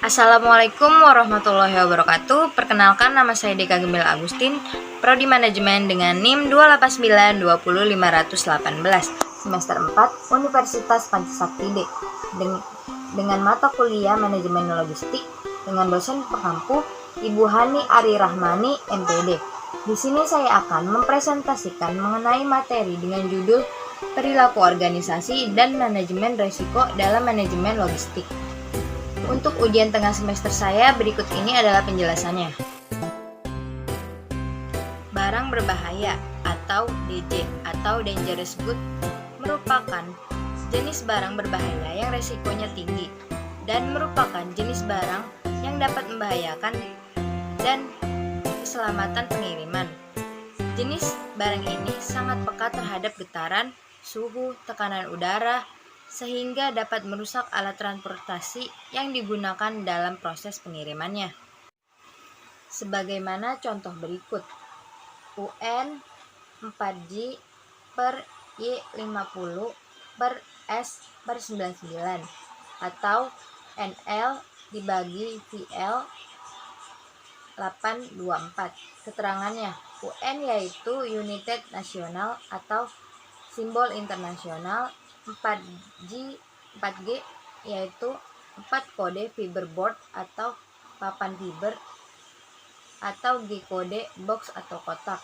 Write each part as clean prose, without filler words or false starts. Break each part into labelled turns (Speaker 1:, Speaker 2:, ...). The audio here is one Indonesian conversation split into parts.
Speaker 1: Assalamualaikum warahmatullahi wabarakatuh. Perkenalkan, nama saya Deka Gemil Agustin, Prodi Manajemen dengan NIM 289205018, semester 4, Universitas Pancasakti D, dengan mata kuliah Manajemen Logistik, dengan dosen pengampu Ibu Hani Ari Rahmani, MPD. Di sini saya akan mempresentasikan mengenai materi dengan judul Perilaku Organisasi dan Manajemen Risiko dalam Manajemen Logistik. Untuk ujian tengah semester saya, berikut ini adalah penjelasannya. Barang berbahaya atau DJ atau dangerous good merupakan jenis barang berbahaya yang resikonya tinggi dan merupakan jenis barang yang dapat membahayakan dan keselamatan pengiriman. Jenis barang ini sangat peka terhadap getaran, suhu, tekanan udara, sehingga dapat merusak alat transportasi yang digunakan dalam proses pengirimannya. Sebagaimana contoh berikut: UN 4G per Y50 per S per 99 atau NL dibagi VL 824. Keterangannya, UN yaitu United National atau simbol internasional, 4G yaitu 4 kode fiberboard atau papan fiber, atau G kode box atau kotak,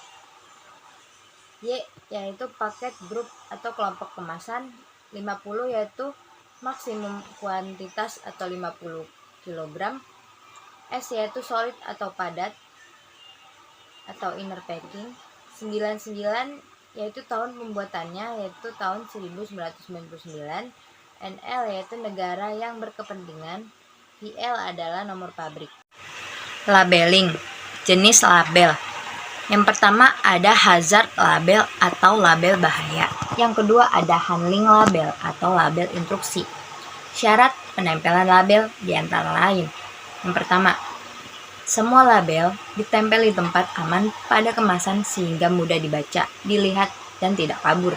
Speaker 1: Y yaitu paket grup atau kelompok kemasan, 50 yaitu maksimum kuantitas atau 50 kg, S yaitu solid atau padat atau inner packing, 99 yaitu tahun pembuatannya, yaitu tahun 1999, NL yaitu negara yang berkepentingan, VL adalah nomor pabrik. Labeling, jenis label. Yang pertama ada hazard label atau label bahaya. Yang kedua ada handling label atau label instruksi. Syarat penempelan label diantara lain: yang pertama, semua label ditempel di tempat aman pada kemasan sehingga mudah dibaca, dilihat, dan tidak kabur.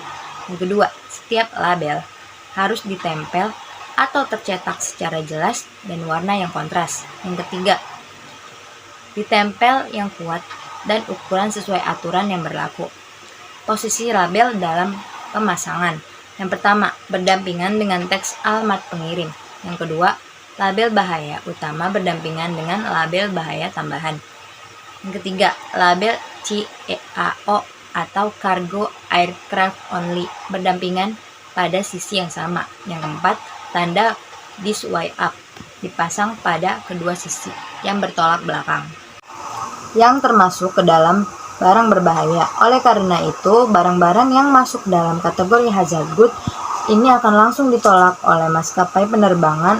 Speaker 1: Yang kedua, setiap label harus ditempel atau tercetak secara jelas dan warna yang kontras. Yang ketiga, ditempel yang kuat dan ukuran sesuai aturan yang berlaku. Posisi label dalam pemasangan: yang pertama, berdampingan dengan teks alamat pengirim. Yang kedua, label bahaya utama berdampingan dengan label bahaya tambahan. Yang ketiga, label CAO atau Cargo Aircraft Only berdampingan pada sisi yang sama. Yang keempat, tanda this way up dipasang pada kedua sisi yang bertolak belakang, yang termasuk ke dalam barang berbahaya. Oleh karena itu, barang-barang yang masuk dalam kategori hazard good ini akan langsung ditolak oleh maskapai penerbangan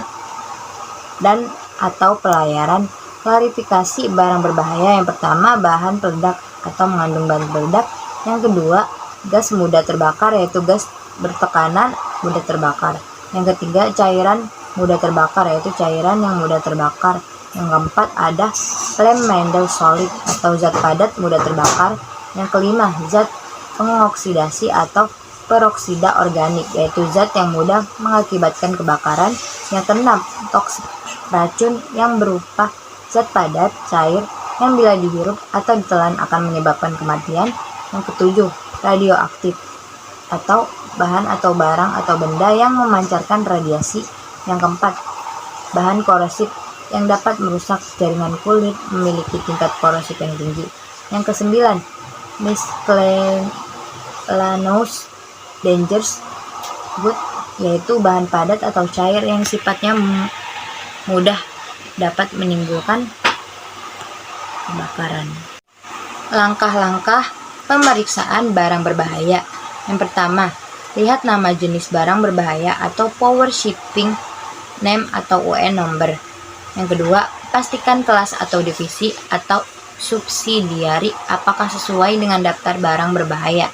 Speaker 1: dan atau pelayaran. Klarifikasi barang berbahaya: yang pertama, bahan peledak atau mengandung bahan peledak. Yang kedua, gas mudah terbakar yaitu gas bertekanan mudah terbakar. Yang ketiga, cairan mudah terbakar yaitu cairan yang mudah terbakar. Yang keempat ada flame Mendel solid atau zat padat mudah terbakar. Yang kelima, zat pengoksidasi atau peroksida organik yaitu zat yang mudah mengakibatkan kebakaran. Yang keenam, toksik racun yang berupa zat padat cair yang bila dihirup atau ditelan akan menyebabkan kematian. Yang ketujuh, radioaktif atau bahan atau barang atau benda yang memancarkan radiasi. Yang keempat, bahan korosif yang dapat merusak jaringan kulit, memiliki tingkat korosif yang tinggi. Yang kesembilan, miscellaneous dangerous good yaitu bahan padat atau cair yang sifatnya mudah dapat menimbulkan kebakaran. Langkah-langkah pemeriksaan barang berbahaya: yang pertama, lihat nama jenis barang berbahaya atau power shipping name atau UN number. Yang kedua, pastikan kelas atau divisi atau subsidiari apakah sesuai dengan daftar barang berbahaya.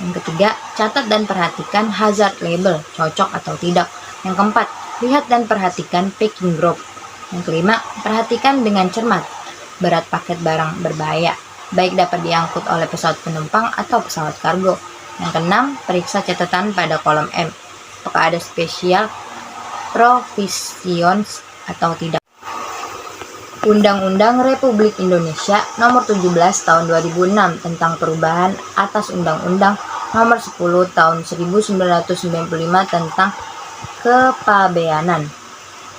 Speaker 1: Yang ketiga, catat dan perhatikan hazard label cocok atau tidak. Yang keempat, lihat dan perhatikan packing group. Yang kelima, perhatikan dengan cermat berat paket barang berbahaya, baik dapat diangkut oleh pesawat penumpang atau pesawat kargo. Yang keenam, periksa catatan pada kolom M, apakah ada spesial provisions atau tidak. Undang-Undang Republik Indonesia Nomor 17 Tahun 2006 tentang perubahan atas Undang-Undang Nomor 10 Tahun 1995 tentang Kepabeanan.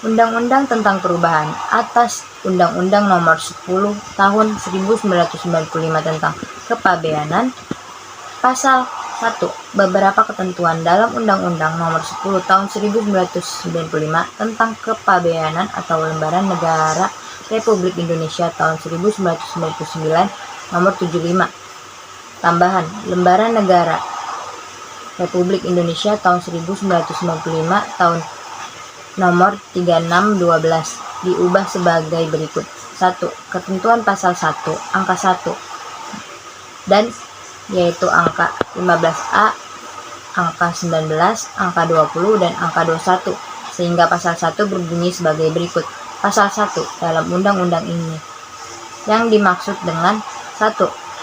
Speaker 1: Undang-Undang tentang perubahan atas Undang-Undang Nomor 10 Tahun 1995 tentang Kepabeanan. Pasal 1. Beberapa ketentuan dalam Undang-Undang Nomor 10 Tahun 1995 tentang Kepabeanan atau Lembaran Negara Republik Indonesia tahun 1999 Nomor 75. Tambahan Lembaran Negara Republik Indonesia tahun 1995 tahun Nomor 3612 diubah sebagai berikut. 1. Ketentuan pasal 1 angka 1 dan yaitu angka 15A, angka 19, angka 20, dan angka 21, sehingga pasal 1 berbunyi sebagai berikut. Pasal 1 dalam undang-undang ini yang dimaksud dengan 1.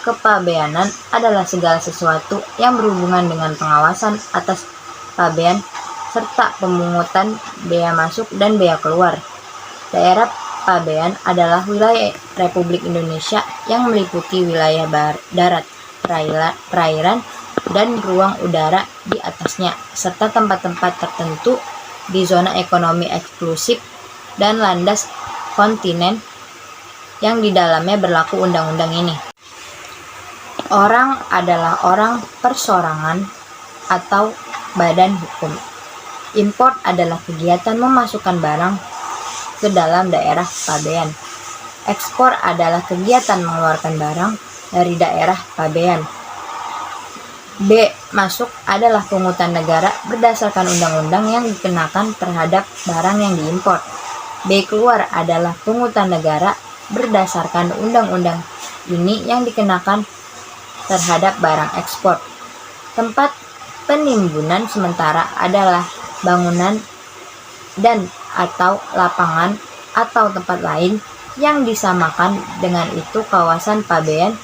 Speaker 1: Kepabeanan adalah segala sesuatu yang berhubungan dengan pengawasan atas pabean serta pemungutan bea masuk dan bea keluar. Daerah pabean adalah wilayah Republik Indonesia yang meliputi wilayah darat, perairan, dan ruang udara di atasnya, serta tempat-tempat tertentu di zona ekonomi eksklusif dan landas kontinen yang di dalamnya berlaku undang-undang ini. Orang adalah orang persorangan atau badan hukum. Import adalah kegiatan memasukkan barang ke dalam daerah pabean. Ekspor adalah kegiatan mengeluarkan barang dari daerah pabean. B. Masuk adalah pungutan negara berdasarkan undang-undang yang dikenakan terhadap barang yang diimpor. B. Keluar adalah pungutan negara berdasarkan undang-undang ini yang dikenakan terhadap barang ekspor. Tempat penimbunan sementara adalah bangunan dan atau lapangan atau tempat lain yang disamakan dengan itu kawasan pabean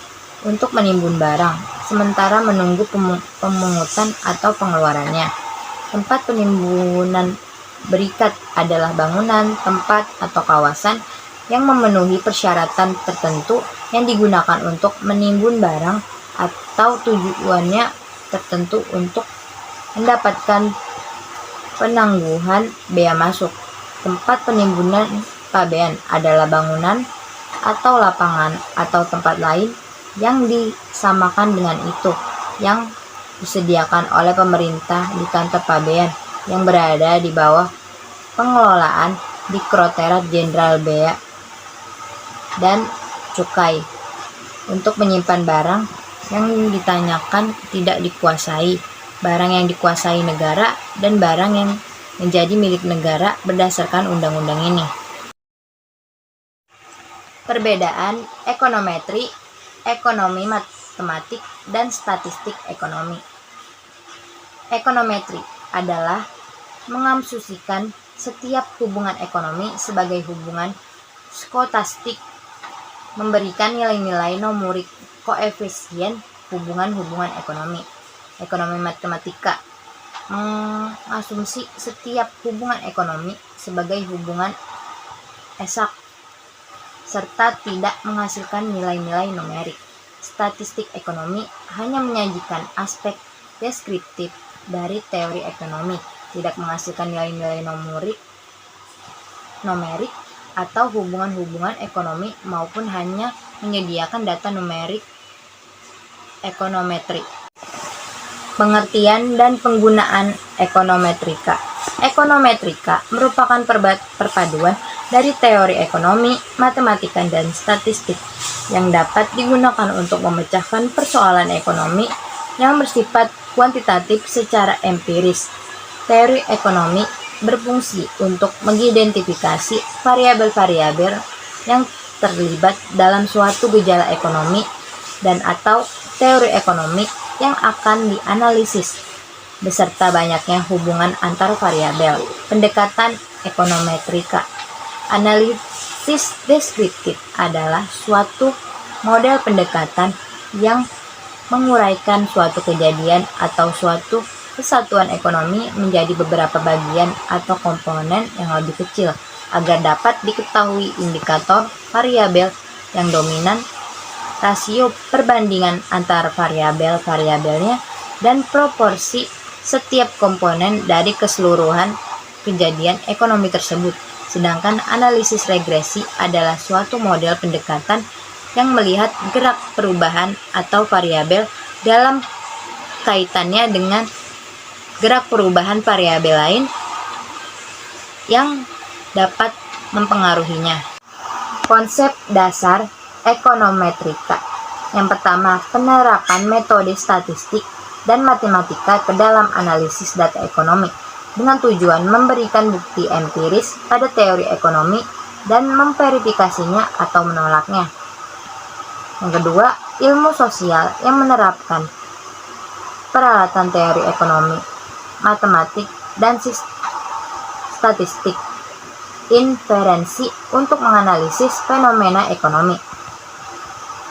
Speaker 1: untuk menimbun barang, sementara menunggu pemungutan atau pengeluarannya. Tempat penimbunan berikat adalah bangunan, tempat, atau kawasan yang memenuhi persyaratan tertentu yang digunakan untuk menimbun barang atau tujuannya tertentu untuk mendapatkan penangguhan bea masuk. Tempat penimbunan pabean adalah bangunan atau lapangan atau tempat lain yang disamakan dengan itu yang disediakan oleh pemerintah di kantor pabean yang berada di bawah pengelolaan Direktorat Jenderal Bea dan Cukai untuk menyimpan barang yang ditanyakan tidak dikuasai, barang yang dikuasai negara, dan barang yang menjadi milik negara berdasarkan undang-undang ini. Perbedaan ekonometri, ekonomi matematik, dan statistik ekonomi. Ekonometri adalah mengasumsikan setiap hubungan ekonomi sebagai hubungan skostastik, memberikan nilai-nilai numerik koefisien hubungan-hubungan ekonomi. Ekonomi matematika mengasumsi setiap hubungan ekonomi sebagai hubungan eksak serta tidak menghasilkan nilai-nilai numerik. Statistik ekonomi hanya menyajikan aspek deskriptif dari teori ekonomi, tidak menghasilkan nilai-nilai numerik atau hubungan-hubungan ekonomi maupun hanya menyediakan data numerik ekonometri. Pengertian dan penggunaan ekonometrika. Ekonometrika merupakan perpaduan dari teori ekonomi, matematika, dan statistik yang dapat digunakan untuk memecahkan persoalan ekonomi yang bersifat kuantitatif secara empiris. Teori ekonomi berfungsi untuk mengidentifikasi variabel-variabel yang terlibat dalam suatu gejala ekonomi dan atau teori ekonomi yang akan dianalisis beserta banyaknya hubungan antar variabel. Pendekatan ekonometrika. Analisis deskriptif adalah suatu model pendekatan yang menguraikan suatu kejadian atau suatu kesatuan ekonomi menjadi beberapa bagian atau komponen yang lebih kecil agar dapat diketahui indikator variabel yang dominan, rasio perbandingan antar variabel-variabelnya, dan proporsi setiap komponen dari keseluruhan kejadian ekonomi tersebut. Sedangkan analisis regresi adalah suatu model pendekatan yang melihat gerak perubahan atau variabel dalam kaitannya dengan gerak perubahan variabel lain yang dapat mempengaruhinya. Konsep dasar ekonometrika. Yang pertama, penerapan metode statistik dan matematika ke dalam analisis data ekonomi dengan tujuan memberikan bukti empiris pada teori ekonomi dan memverifikasinya atau menolaknya. Yang kedua, ilmu sosial yang menerapkan peralatan teori ekonomi, matematik, dan statistik inferensi untuk menganalisis fenomena ekonomi.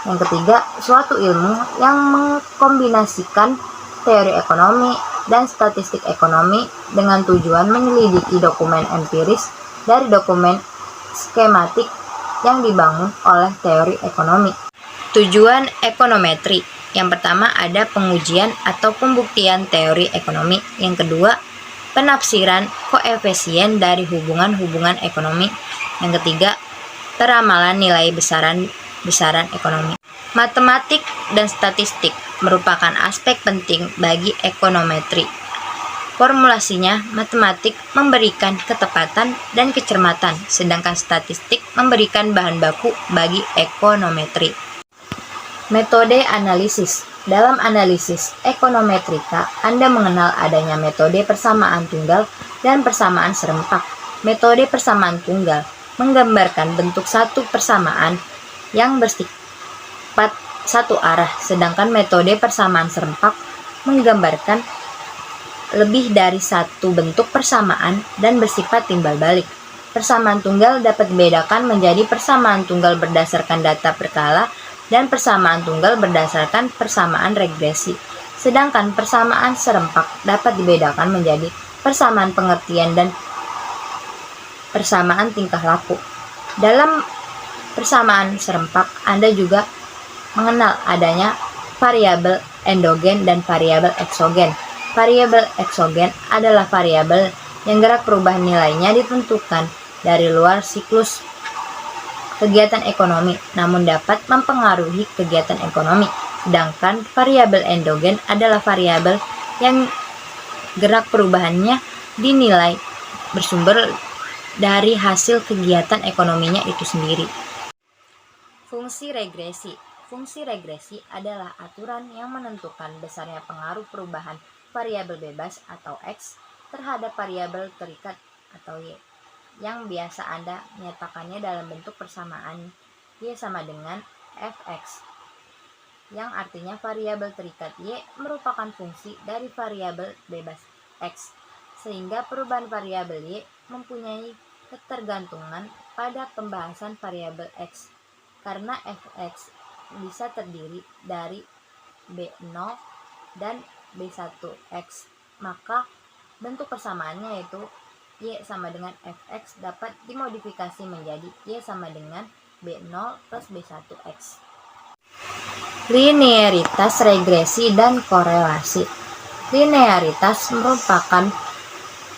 Speaker 1: Yang ketiga, suatu ilmu yang mengkombinasikan teori ekonomi dan statistik ekonomi dengan tujuan menyelidiki dokumen empiris dari dokumen skematik yang dibangun oleh teori ekonomi. Tujuan ekonometri. Yang pertama ada pengujian atau pembuktian teori ekonomi. Yang kedua, penafsiran koefisien dari hubungan-hubungan ekonomi. Yang ketiga, peramalan nilai besaran ekonomi. Matematik dan statistik merupakan aspek penting bagi ekonometri. Formulasinya, matematik memberikan ketepatan dan kecermatan, sedangkan statistik memberikan bahan baku bagi ekonometri. Metode analisis. Dalam analisis ekonometrika, Anda mengenal adanya metode persamaan tunggal dan persamaan serempak. Metode persamaan tunggal menggambarkan bentuk satu persamaan yang bersifat satu arah, sedangkan metode persamaan serempak menggambarkan lebih dari satu bentuk persamaan dan bersifat timbal balik. Persamaan tunggal dapat dibedakan menjadi persamaan tunggal berdasarkan data berkala dan persamaan tunggal berdasarkan persamaan regresi. Sedangkan persamaan serempak dapat dibedakan menjadi persamaan pengertian dan persamaan tingkah laku. Dalam persamaan serempak, Anda juga mengenal adanya variabel endogen dan variabel eksogen. Variabel eksogen adalah variabel yang gerak perubahan nilainya ditentukan dari luar siklus kegiatan ekonomi, namun dapat mempengaruhi kegiatan ekonomi. Sedangkan variabel endogen adalah variabel yang gerak perubahannya dinilai bersumber dari hasil kegiatan ekonominya itu sendiri. Fungsi regresi. Fungsi regresi adalah aturan yang menentukan besarnya pengaruh perubahan variabel bebas atau X terhadap variabel terikat atau Y, yang biasa Anda menyatakannya dalam bentuk persamaan Y sama dengan Fx, yang artinya variabel terikat Y merupakan fungsi dari variabel bebas X, sehingga perubahan variabel Y mempunyai ketergantungan pada pembahasan variabel X. Karena Fx bisa terdiri dari B0 dan B1x, maka bentuk persamaannya yaitu Y sama dengan Fx dapat dimodifikasi menjadi Y sama dengan B0 plus B1x. Linearitas regresi dan korelasi. Linearitas merupakan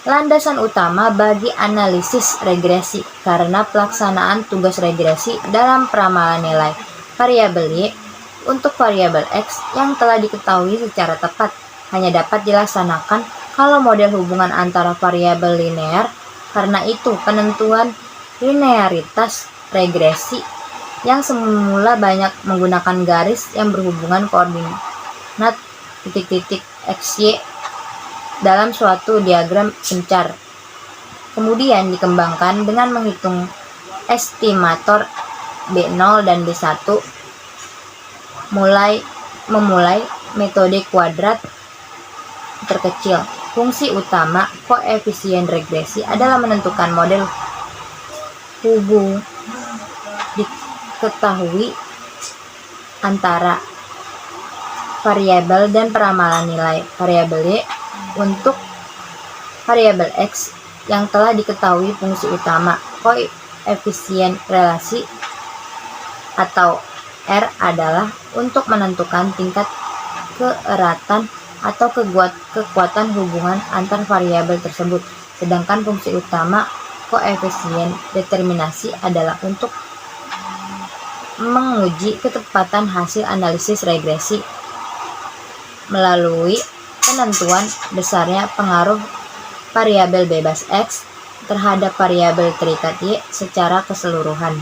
Speaker 1: landasan utama bagi analisis regresi karena pelaksanaan tugas regresi dalam peramalan nilai variabel Y untuk variabel X yang telah diketahui secara tepat hanya dapat dilaksanakan kalau model hubungan antara variabel linear. Karena itu, penentuan linearitas regresi yang semula banyak menggunakan garis yang berhubungan koordinat titik-titik XY dalam suatu diagram pencar, kemudian dikembangkan dengan menghitung estimator B0 dan B1 memulai metode kuadrat terkecil. Fungsi utama koefisien regresi adalah menentukan model hubung diketahui antara variabel dan peramalan nilai variabel Y untuk variabel X yang telah diketahui fungsi utama koefisien relasi atau R adalah untuk menentukan tingkat keeratan atau kekuatan hubungan antar variabel tersebut. Sedangkan fungsi utama koefisien determinasi adalah untuk menguji ketepatan hasil analisis regresi melalui penentuan besarnya pengaruh variabel bebas X terhadap variabel terikat Y secara keseluruhan.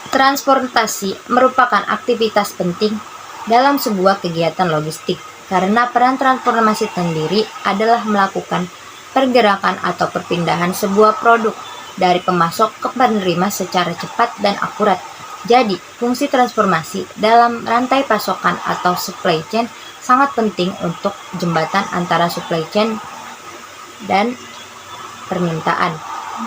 Speaker 1: Transportasi merupakan aktivitas penting dalam sebuah kegiatan logistik karena peran transportasi sendiri adalah melakukan pergerakan atau perpindahan sebuah produk dari pemasok ke penerima secara cepat dan akurat. Jadi, fungsi transformasi dalam rantai pasokan atau supply chain sangat penting untuk jembatan antara supply chain dan permintaan.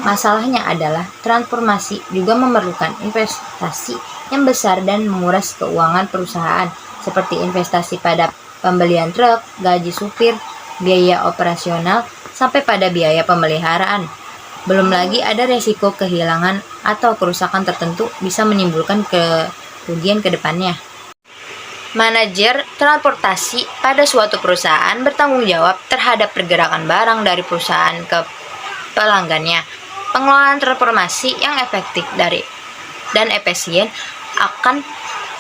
Speaker 1: Masalahnya adalah transformasi juga memerlukan investasi yang besar dan menguras keuangan perusahaan, seperti investasi pada pembelian truk, gaji supir, biaya operasional, sampai pada biaya pemeliharaan. Belum lagi ada resiko kehilangan atau kerusakan tertentu bisa menimbulkan kerugian ke depannya. Manajer transportasi pada suatu perusahaan bertanggung jawab terhadap pergerakan barang dari perusahaan ke pelanggannya. Pengelolaan transformasi yang efektif dan efisien akan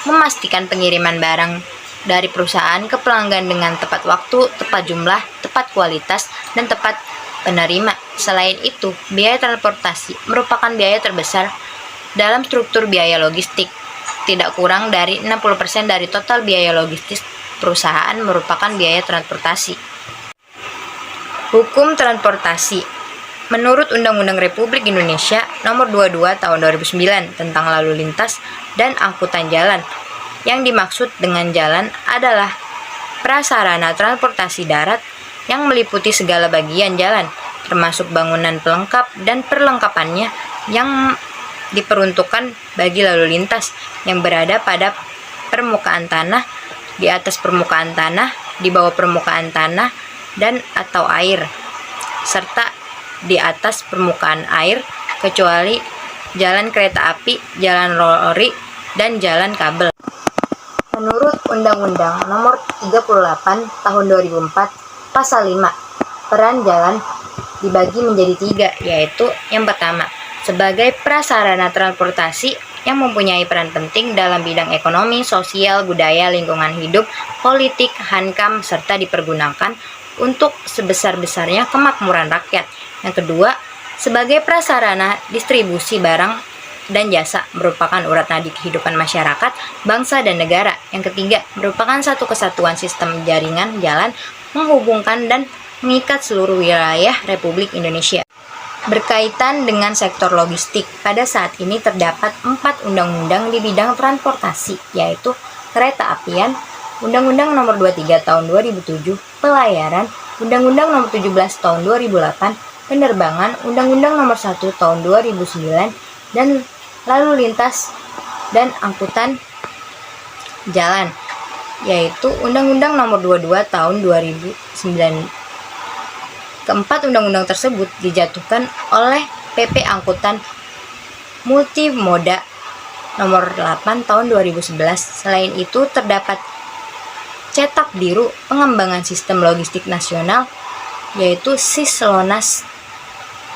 Speaker 1: memastikan pengiriman barang dari perusahaan ke pelanggan dengan tepat waktu, tepat jumlah, tepat kualitas, dan tepat penerima. Selain itu, biaya transportasi merupakan biaya terbesar dalam struktur biaya logistik. Tidak kurang dari 60% dari total biaya logistik perusahaan merupakan biaya transportasi. Hukum transportasi. Menurut Undang-Undang Republik Indonesia Nomor 22 Tahun 2009 tentang lalu lintas dan angkutan jalan, yang dimaksud dengan jalan adalah prasarana transportasi darat yang meliputi segala bagian jalan, termasuk bangunan pelengkap dan perlengkapannya yang diperuntukkan bagi lalu lintas yang berada pada permukaan tanah, di atas permukaan tanah, di bawah permukaan tanah, dan atau air, serta di atas permukaan air, kecuali jalan kereta api, jalan lori, dan jalan kabel. Menurut Undang-Undang Nomor 38 Tahun 2004 Pasal 5, peran jalan dibagi menjadi 3, yaitu yang pertama, sebagai prasarana transportasi yang mempunyai peran penting dalam bidang ekonomi, sosial, budaya, lingkungan hidup, politik, hankam, serta dipergunakan untuk sebesar-besarnya kemakmuran rakyat. Yang kedua, sebagai prasarana distribusi barang dan jasa, merupakan urat nadi kehidupan masyarakat, bangsa, dan negara. Yang ketiga, merupakan satu kesatuan sistem jaringan jalan menghubungkan dan mengikat seluruh wilayah Republik Indonesia. Berkaitan dengan sektor logistik, pada saat ini terdapat 4 undang-undang di bidang transportasi, yaitu kereta apian, Undang-Undang Nomor 23 Tahun 2007, pelayaran, Undang-Undang Nomor 17 Tahun 2008, penerbangan, Undang-Undang Nomor 1 Tahun 2009, dan lalu lintas dan angkutan jalan, yaitu Undang-Undang Nomor 22 Tahun 2009. Keempat undang-undang tersebut dijatuhkan oleh PP Angkutan Multimoda Nomor 8 Tahun 2011. Selain itu, terdapat cetak biru pengembangan sistem logistik nasional, yaitu Sislonas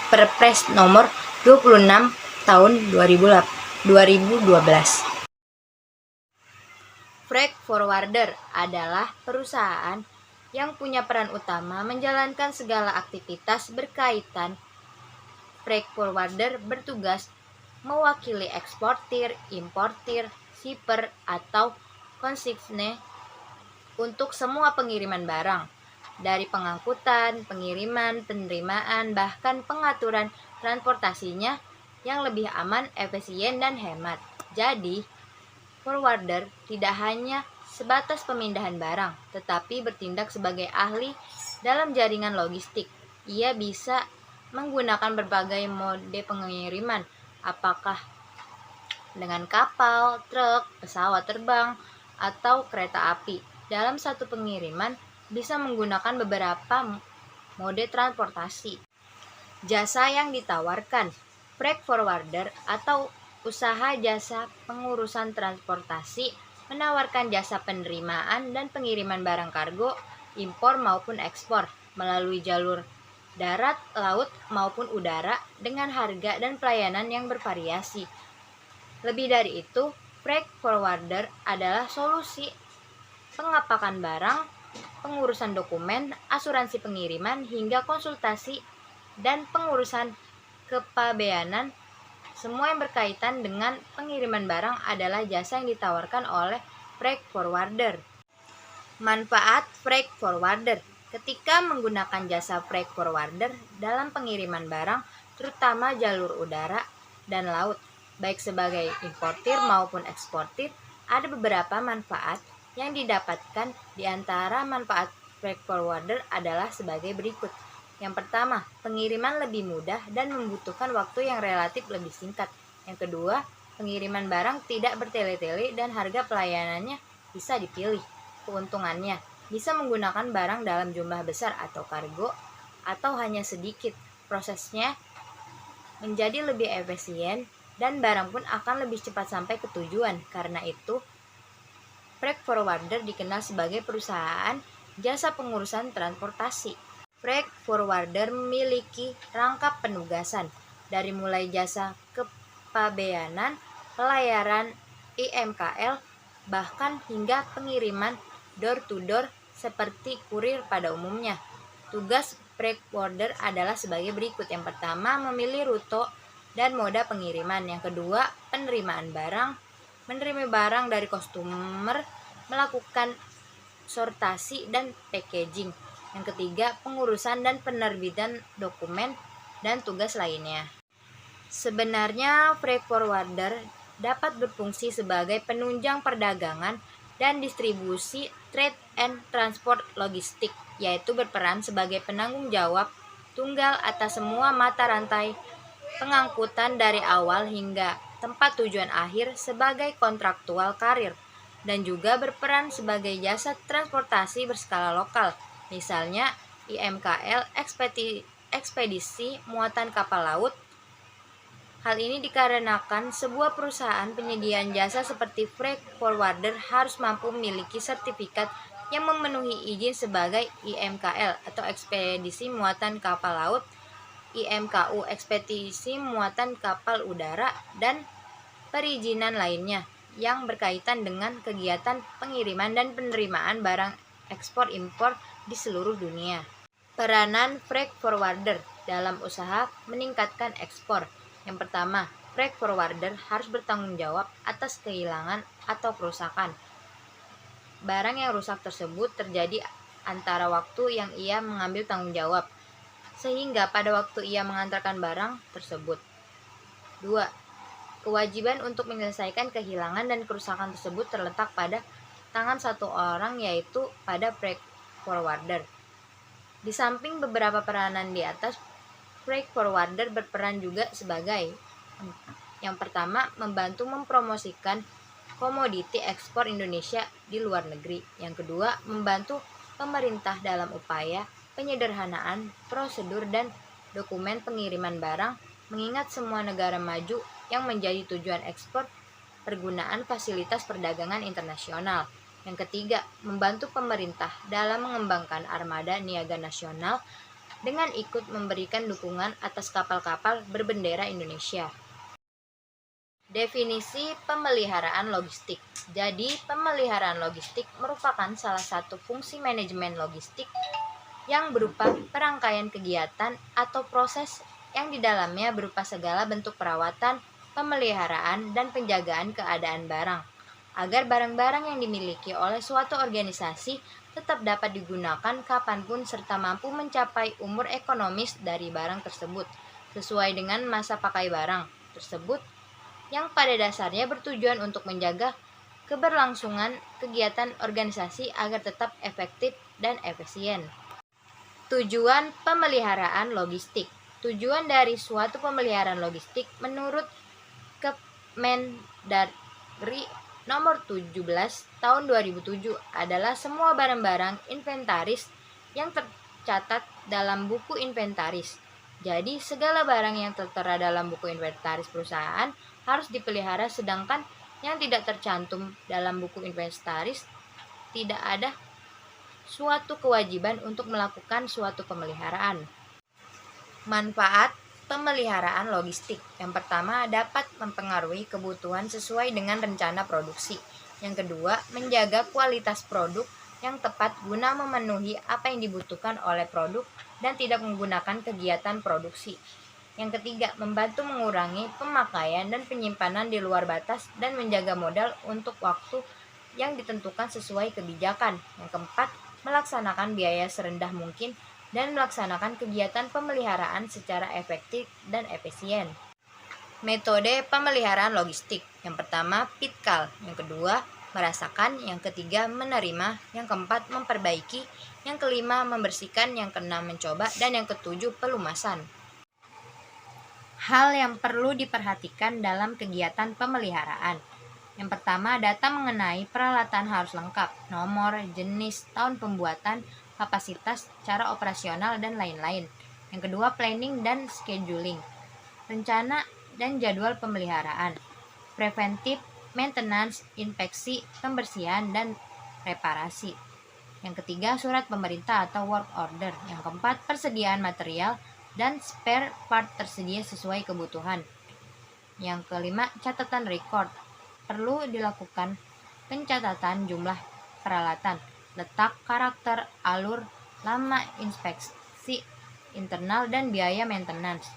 Speaker 1: Perpres Nomor 26 Tahun 2012. Freight forwarder adalah perusahaan yang punya peran utama menjalankan segala aktivitas berkaitan. Freight forwarder bertugas mewakili eksportir, importir, shipper, atau konsigne untuk semua pengiriman barang, dari pengangkutan, pengiriman, penerimaan, bahkan pengaturan transportasinya yang lebih aman, efisien, dan hemat. Jadi, forwarder tidak hanya sebatas pemindahan barang, tetapi bertindak sebagai ahli dalam jaringan logistik. Ia bisa menggunakan berbagai mode pengiriman, apakah dengan kapal, truk, pesawat terbang, atau kereta api. Dalam satu pengiriman bisa menggunakan beberapa mode transportasi. Jasa yang ditawarkan. Freight forwarder atau usaha jasa pengurusan transportasi menawarkan jasa penerimaan dan pengiriman barang kargo, impor maupun ekspor melalui jalur darat, laut, maupun udara dengan harga dan pelayanan yang bervariasi. Lebih dari itu, freight forwarder adalah solusi pengapakan barang, pengurusan dokumen, asuransi pengiriman, hingga konsultasi dan pengurusan kepabeanan. Semua yang berkaitan dengan pengiriman barang adalah jasa yang ditawarkan oleh freight forwarder. Manfaat freight forwarder. Ketika menggunakan jasa freight forwarder dalam pengiriman barang, terutama jalur udara dan laut, baik sebagai importir maupun eksportir, ada beberapa manfaat yang didapatkan. Di antara manfaat freight forwarder adalah sebagai berikut. Yang pertama, pengiriman lebih mudah dan membutuhkan waktu yang relatif lebih singkat. Yang kedua, pengiriman barang tidak bertele-tele dan harga pelayanannya bisa dipilih. Keuntungannya, bisa menggunakan barang dalam jumlah besar atau kargo, atau hanya sedikit. Prosesnya menjadi lebih efisien dan barang pun akan lebih cepat sampai ke tujuan. Karena itu, freight forwarder dikenal sebagai perusahaan jasa pengurusan transportasi. Freight forwarder memiliki rangkap penugasan dari mulai jasa kepabeanan, pelayaran IMKL, bahkan hingga pengiriman door-to-door seperti kurir pada umumnya. Tugas freight forwarder adalah sebagai berikut. Yang pertama, memilih rute dan moda pengiriman. Yang kedua, penerimaan barang, menerima barang dari customer, melakukan sortasi dan packaging. Yang ketiga, pengurusan dan penerbitan dokumen dan tugas lainnya. Sebenarnya, freight forwarder dapat berfungsi sebagai penunjang perdagangan dan distribusi trade and transport logistik, yaitu berperan sebagai penanggung jawab tunggal atas semua mata rantai pengangkutan dari awal hingga tempat tujuan akhir sebagai kontraktual karir, dan juga berperan sebagai jasa transportasi berskala lokal. Misalnya IMKL ekspedisi muatan kapal laut. Hal ini dikarenakan sebuah perusahaan penyediaan jasa seperti freight forwarder harus mampu memiliki sertifikat yang memenuhi izin sebagai IMKL atau ekspedisi muatan kapal laut, IMKU ekspedisi muatan kapal udara, dan perizinan lainnya yang berkaitan dengan kegiatan pengiriman dan penerimaan barang ekspor impor di seluruh dunia. Peranan freight forwarder dalam usaha meningkatkan ekspor. Yang pertama, freight forwarder harus bertanggung jawab atas kehilangan atau kerusakan. Barang yang rusak tersebut terjadi antara waktu yang ia mengambil tanggung jawab, sehingga pada waktu ia mengantarkan barang tersebut. 2. Kewajiban untuk menyelesaikan kehilangan dan kerusakan tersebut terletak pada tangan satu orang, yaitu pada freight forwarder. Di samping beberapa peranan di atas, freight forwarder berperan juga sebagai yang pertama, membantu mempromosikan komoditi ekspor Indonesia di luar negeri. Yang kedua, membantu pemerintah dalam upaya penyederhanaan prosedur dan dokumen pengiriman barang, mengingat semua negara maju yang menjadi tujuan ekspor pergunaan fasilitas perdagangan internasional. Yang ketiga, membantu pemerintah dalam mengembangkan armada niaga nasional dengan ikut memberikan dukungan atas kapal-kapal berbendera Indonesia. Definisi pemeliharaan logistik. Jadi, pemeliharaan logistik merupakan salah satu fungsi manajemen logistik yang berupa perangkaian kegiatan atau proses yang di dalamnya berupa segala bentuk perawatan, pemeliharaan, dan penjagaan keadaan barang, agar barang-barang yang dimiliki oleh suatu organisasi tetap dapat digunakan kapanpun serta mampu mencapai umur ekonomis dari barang tersebut, sesuai dengan masa pakai barang tersebut, yang pada dasarnya bertujuan untuk menjaga keberlangsungan kegiatan organisasi agar tetap efektif dan efisien. Tujuan pemeliharaan logistik. Tujuan dari suatu pemeliharaan logistik menurut Kemendagri nomor 17 tahun 2007 adalah semua barang-barang inventaris yang tercatat dalam buku inventaris Jadi, segala barang yang tertera dalam buku inventaris perusahaan harus dipelihara, sedangkan yang tidak tercantum dalam buku inventaris tidak ada suatu kewajiban untuk melakukan suatu pemeliharaan. Manfaat pemeliharaan logistik. Yang pertama, dapat mempengaruhi kebutuhan sesuai dengan rencana produksi. Yang kedua, menjaga kualitas produk yang tepat guna memenuhi apa yang dibutuhkan oleh produk dan tidak menggunakan kegiatan produksi. Yang ketiga, membantu mengurangi pemakaian dan penyimpanan di luar batas dan menjaga modal untuk waktu yang ditentukan sesuai kebijakan. Yang keempat, melaksanakan biaya serendah mungkin dan melaksanakan kegiatan pemeliharaan secara efektif dan efisien. Metode pemeliharaan logistik. Yang pertama, pitkal. Yang kedua, merasakan. Yang ketiga, menerima. Yang keempat, memperbaiki. Yang kelima, membersihkan. Yang keenam, mencoba. Dan yang ketujuh, pelumasan. Hal yang perlu diperhatikan dalam kegiatan pemeliharaan. Yang pertama, data mengenai peralatan harus lengkap, nomor, jenis, tahun pembuatan, kapasitas, cara operasional, dan lain-lain. Yang kedua, planning dan scheduling, rencana dan jadwal pemeliharaan, preventif, maintenance, inspeksi, pembersihan, dan reparasi. Yang ketiga, surat pemerintah atau work order. Yang keempat, persediaan material dan spare part tersedia sesuai kebutuhan. Yang kelima, catatan record. Perlu dilakukan pencatatan jumlah peralatan, letak, karakter, alur, lama inspeksi internal, dan biaya maintenance.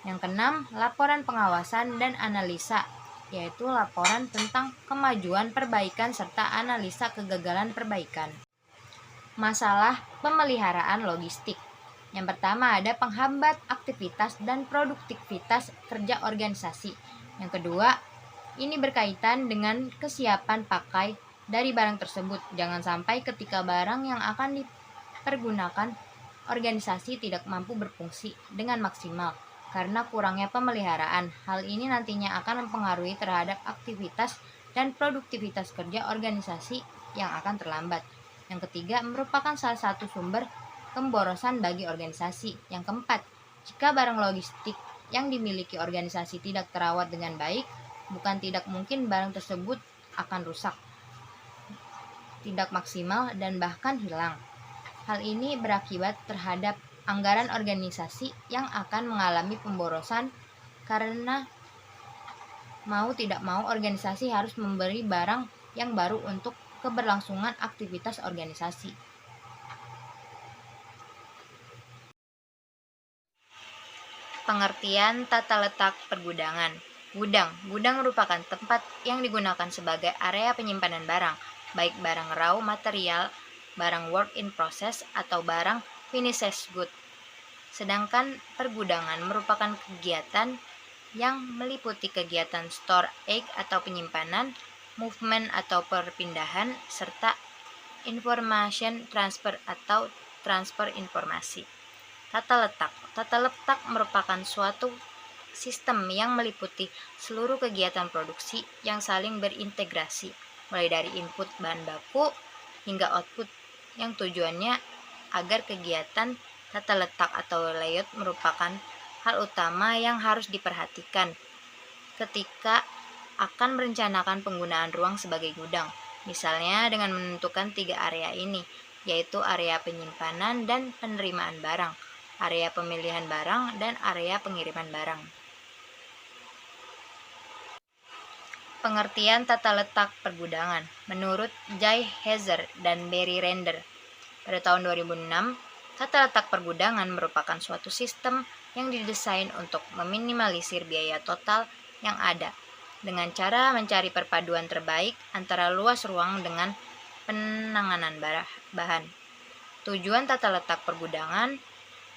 Speaker 1: Yang keenam, laporan pengawasan dan analisa, yaitu laporan tentang kemajuan perbaikan serta analisa kegagalan perbaikan. Masalah pemeliharaan logistik. Yang pertama, ada penghambat aktivitas dan produktivitas kerja organisasi. Yang kedua, ini berkaitan dengan kesiapan pakai dari barang tersebut. Jangan sampai ketika barang yang akan dipergunakan organisasi tidak mampu berfungsi dengan maksimal karena kurangnya pemeliharaan. Hal ini nantinya akan mempengaruhi terhadap aktivitas dan produktivitas kerja organisasi yang akan terlambat. Yang ketiga, merupakan salah satu sumber pemborosan bagi organisasi. Yang keempat, jika barang logistik yang dimiliki organisasi tidak terawat dengan baik, bukan tidak mungkin barang tersebut akan rusak, tidak maksimal, dan bahkan hilang. Hal ini berakibat terhadap anggaran organisasi yang akan mengalami pemborosan karena mau tidak mau organisasi harus memberi barang yang baru untuk keberlangsungan aktivitas organisasi. Pengertian tata letak pergudangan. Gudang merupakan tempat yang digunakan sebagai area penyimpanan barang, baik barang raw material, barang work in process, atau barang finished good. Sedangkan pergudangan merupakan kegiatan yang meliputi kegiatan store atau penyimpanan, movement atau perpindahan, serta information transfer atau transfer informasi. Tata letak merupakan suatu sistem yang meliputi seluruh kegiatan produksi yang saling berintegrasi, mulai dari input bahan baku hingga output, yang tujuannya agar kegiatan tata letak atau layout merupakan hal utama yang harus diperhatikan ketika akan merencanakan penggunaan ruang sebagai gudang. Misalnya dengan menentukan 3 area ini, yaitu area penyimpanan dan penerimaan barang, area pemilihan barang, dan area pengiriman barang. Pengertian tata letak pergudangan menurut Jay Hazer dan Barry Render pada tahun 2006, tata letak pergudangan merupakan suatu sistem yang didesain untuk meminimalisir biaya total yang ada dengan cara mencari perpaduan terbaik antara luas ruang dengan penanganan bahan. Tujuan tata letak pergudangan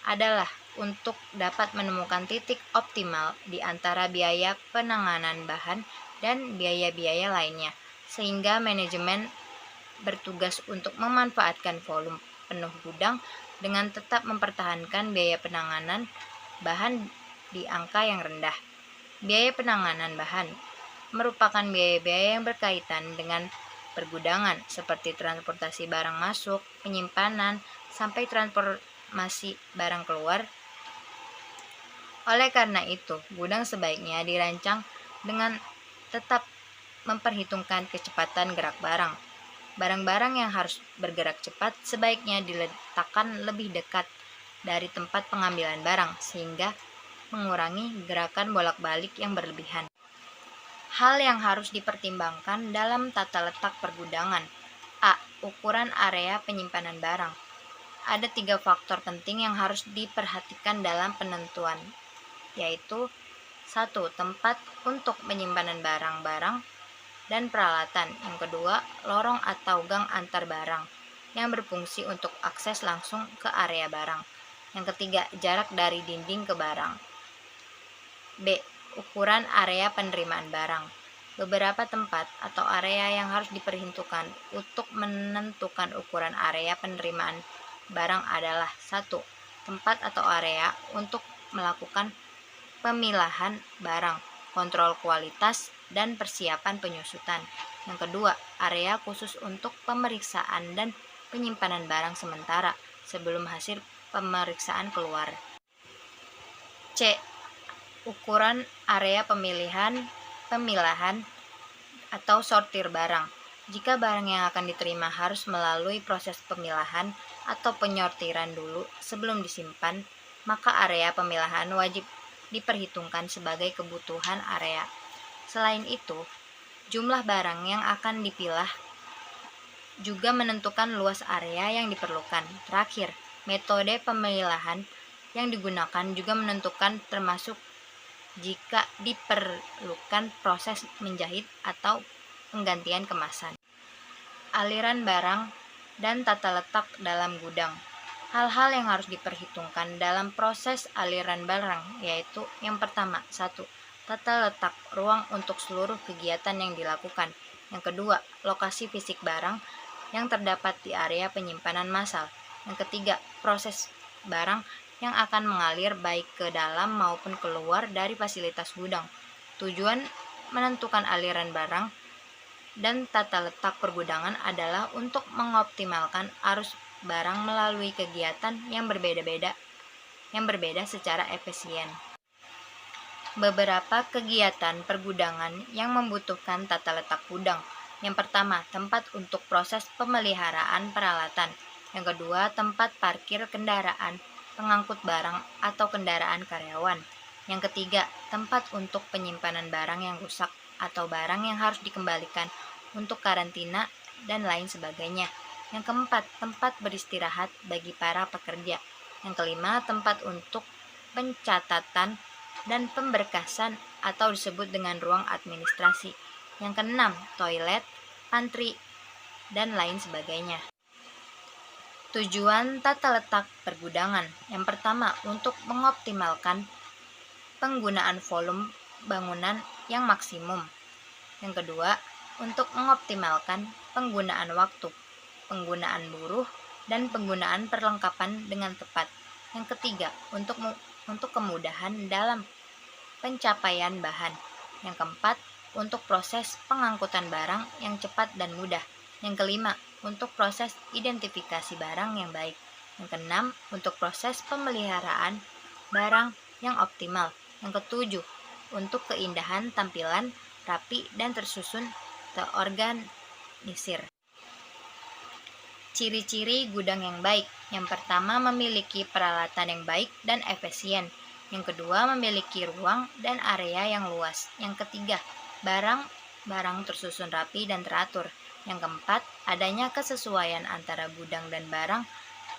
Speaker 1: adalah untuk dapat menemukan titik optimal di antara biaya penanganan bahan dan biaya-biaya lainnya, sehingga manajemen bertugas untuk memanfaatkan volume penuh gudang dengan tetap mempertahankan biaya penanganan bahan di angka yang rendah. Biaya penanganan bahan merupakan biaya-biaya yang berkaitan dengan pergudangan, seperti transportasi barang masuk, penyimpanan, sampai transformasi barang keluar Oleh karena itu, gudang sebaiknya dirancang dengan tetap memperhitungkan kecepatan gerak barang. Barang-barang yang harus bergerak cepat sebaiknya diletakkan lebih dekat dari tempat pengambilan barang sehingga mengurangi gerakan bolak-balik yang berlebihan. Hal yang harus dipertimbangkan dalam tata letak pergudangan. A. Ukuran area penyimpanan barang. Ada 3 faktor penting yang harus diperhatikan dalam penentuan, yaitu 1. Tempat untuk penyimpanan barang-barang dan peralatan. Yang kedua, lorong atau gang antar barang yang berfungsi untuk akses langsung ke area barang. Yang ketiga, jarak dari dinding ke barang. B. Ukuran area penerimaan barang. Beberapa tempat atau area yang harus diperhitungkan untuk menentukan ukuran area penerimaan barang adalah 1. Tempat atau area untuk melakukan pemilahan barang, kontrol kualitas, dan persiapan penyusutan. Yang kedua, area khusus untuk pemeriksaan dan penyimpanan barang sementara sebelum hasil pemeriksaan keluar. C. Ukuran area pemilahan atau sortir barang. Jika barang yang akan diterima harus melalui proses pemilahan atau penyortiran dulu sebelum disimpan, maka area pemilahan wajib diperhitungkan sebagai kebutuhan area. Selain itu, jumlah barang yang akan dipilah juga menentukan luas area yang diperlukan. Terakhir, metode pemilahan yang digunakan juga menentukan, termasuk jika diperlukan proses menjahit atau penggantian kemasan. Aliran barang dan tata letak dalam gudang. Hal-hal yang harus diperhitungkan dalam proses aliran barang yaitu yang pertama, 1. Tata letak ruang untuk seluruh kegiatan yang dilakukan. Yang kedua, lokasi fisik barang yang terdapat di area penyimpanan massal. Yang ketiga, proses barang yang akan mengalir baik ke dalam maupun keluar dari fasilitas gudang. Tujuan menentukan aliran barang dan tata letak pergudangan adalah untuk mengoptimalkan arus barang melalui kegiatan yang berbeda secara efisien. Beberapa kegiatan pergudangan yang membutuhkan tata letak gudang. Yang pertama, tempat untuk proses pemeliharaan peralatan. Yang kedua, tempat parkir kendaraan, pengangkut barang atau kendaraan karyawan. Yang ketiga, tempat untuk penyimpanan barang yang rusak atau barang yang harus dikembalikan untuk karantina dan lain sebagainya. Yang keempat, tempat beristirahat bagi para pekerja. Yang kelima, tempat untuk pencatatan dan pemberkasan atau disebut dengan ruang administrasi. Yang keenam, toilet, pantry, dan lain sebagainya. Tujuan tata letak pergudangan. Yang pertama, untuk mengoptimalkan penggunaan volume bangunan yang maksimum. Yang kedua, untuk mengoptimalkan penggunaan waktu, penggunaan buruh, dan penggunaan perlengkapan dengan tepat. Yang ketiga, untuk kemudahan dalam pencapaian bahan. Yang keempat, untuk proses pengangkutan barang yang cepat dan mudah. Yang kelima, untuk proses identifikasi barang yang baik. Yang keenam, untuk proses pemeliharaan barang yang optimal. Yang ketujuh, untuk keindahan tampilan rapi dan tersusun terorganisir. Ciri-ciri gudang yang baik. Yang pertama, memiliki peralatan yang baik dan efisien. Yang kedua, memiliki ruang dan area yang luas. Yang ketiga, barang tersusun rapi dan teratur. Yang keempat, adanya kesesuaian antara gudang dan barang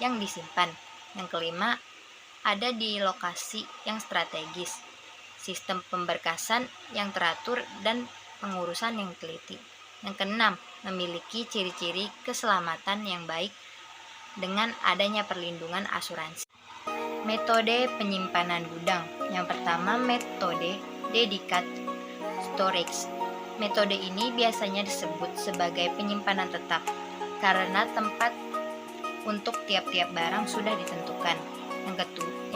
Speaker 1: yang disimpan. Yang kelima, ada di lokasi yang strategis. Sistem pemberkasan yang teratur dan pengurusan yang teliti. Yang keenam, memiliki ciri-ciri keselamatan yang baik dengan adanya perlindungan asuransi. Metode penyimpanan gudang. Yang pertama, metode dedicated storage. Metode ini biasanya disebut sebagai penyimpanan tetap karena tempat untuk tiap-tiap barang sudah ditentukan.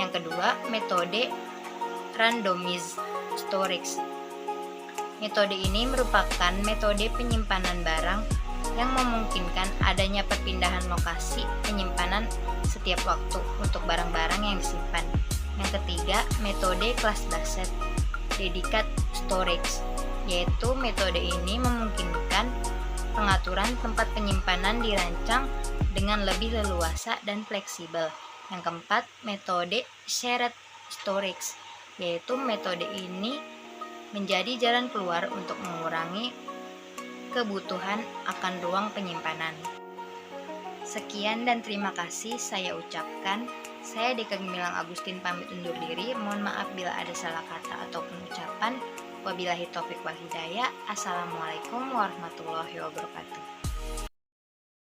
Speaker 1: Yang kedua, metode randomized storage. Metode ini merupakan metode penyimpanan barang yang memungkinkan adanya perpindahan lokasi penyimpanan setiap waktu untuk barang-barang yang disimpan. Yang ketiga, metode class-based dedicated storage, yaitu metode ini memungkinkan pengaturan tempat penyimpanan dirancang dengan lebih leluasa dan fleksibel. Yang keempat, metode shared storage, yaitu metode ini menjadi jalan keluar untuk mengurangi kebutuhan akan ruang penyimpanan. Sekian dan terima kasih saya ucapkan. Saya Deka Gemilang Agustin pamit undur diri. Mohon maaf bila ada salah kata ataupun ucapan. Wabillahi taufik wal hidayah. Assalamualaikum warahmatullahi wabarakatuh.